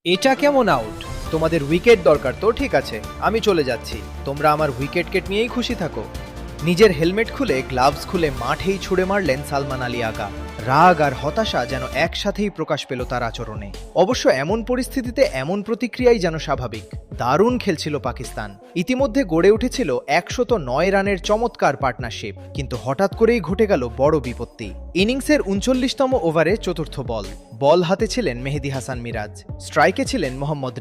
এটা কেমন আউট? তোমাদের উইকেট দরকার তো ঠিক আছে, আমি চলে যাচ্ছি। তোমরা আমার উইকেট কেট নিয়েই খুশি থাকো। নিজের হেলমেট খুলে গ্লাভস খুলে মাঠেই ছুড়ে মারলেন সালমান আলী আগা। রাগ আর হতাশা যেন একসাথেই প্রকাশ পেল তার আচরণে। অবশ্য এমন পরিস্থিতিতে এমন প্রতিক্রিয়াই যেন স্বাভাবিক। দারুণ খেলছিল পাকিস্তান, ইতিমধ্যে গড়ে উঠেছিল ১০৯ রানের চমৎকার পার্টনারশিপ, কিন্তু হঠাৎ করেই ঘটে গেল বড় বিপত্তি। ইনিংসের ৩৯তম ওভারে চতুর্থ বল হাতে ছিলেন মেহেদী হাসান মিরাজ, স্ট্রাইকে ছিলেন মোহাম্মদ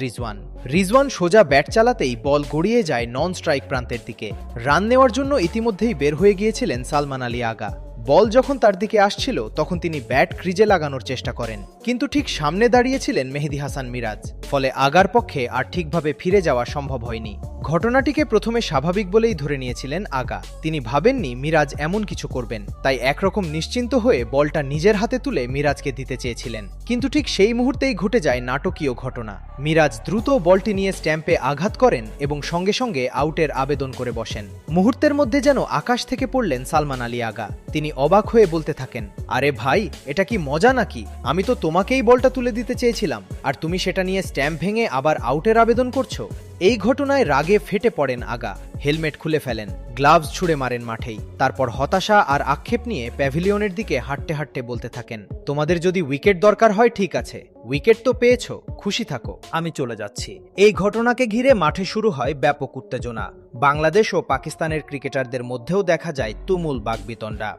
রিজওয়ান সোজা ব্যাট চালাতেই বল গড়িয়ে যায় নন স্ট্রাইক প্রান্তের দিকে। রান নেওয়ার জন্য ইতিমধ্যেই বের হয়ে গিয়েছিলেন সালমান আলী আগা। বল যখন তার দিকে আসছিল তখন তিনি ব্যাট ক্রিজে লাগানোর চেষ্টা করেন, কিন্তু ঠিক সামনে দাঁড়িয়েছিলেন মেহেদী হাসান মিরাজ, ফলে আগার পক্ষে আর ঠিকভাবে ফিরে যাওয়া সম্ভব হয়নি। ঘটনাটিকে প্রথমে স্বাভাবিক বলেই ধরে নিয়েছিলেন আগা। তিনি ভাবেননি মিরাজ এমন কিছু করবেন, তাই একরকম নিশ্চিন্ত হয়ে বলটা নিজের হাতে তুলে মিরাজকে দিতে চেয়েছিলেন। কিন্তু ঠিক সেই মুহূর্তেই ঘটে যায় নাটকীয় ঘটনা। মিরাজ দ্রুত বলটি নিয়ে স্ট্যাম্পে আঘাত করেন এবং সঙ্গে সঙ্গে আউটের আবেদন করে বসেন। মুহূর্তের মধ্যে যেন আকাশ থেকে পড়লেন সালমান আলী আগা। তিনি অবাক হয়ে বলতে থাকেন, আরে ভাই, এটা কি মজা নাকি? আমি তো তোমাকেই বলটা তুলে দিতে চেয়েছিলাম, আর তুমি সেটা নিয়ে স্ট্যাম্প ভেঙে আবার আউটের আবেদন করছো। এই ঘটনায় রাগে ফেটে পড়েন আগা, হেলমেট খুলে ফেলেন, গ্লাভস ছুঁড়ে মারেন মাঠেই। তারপর হতাশা আর আক্ষেপ নিয়ে প্যাভিলিয়নের দিকে হাঁটতে হাঁটতে বলতে থাকেন, তোমাদের যদি উইকেট দরকার হয় ঠিক আছে, উইকেট তো পেয়েছো, খুশি থাকো, আমি চলে যাচ্ছি। এই ঘটনাকে ঘিরে মাঠে শুরু হয় ব্যাপক উত্তেজনা। বাংলাদেশ ও পাকিস্তানের ক্রিকেটারদের মধ্যেও দেখা যায় তুমুল বাকবিতণ্ডা।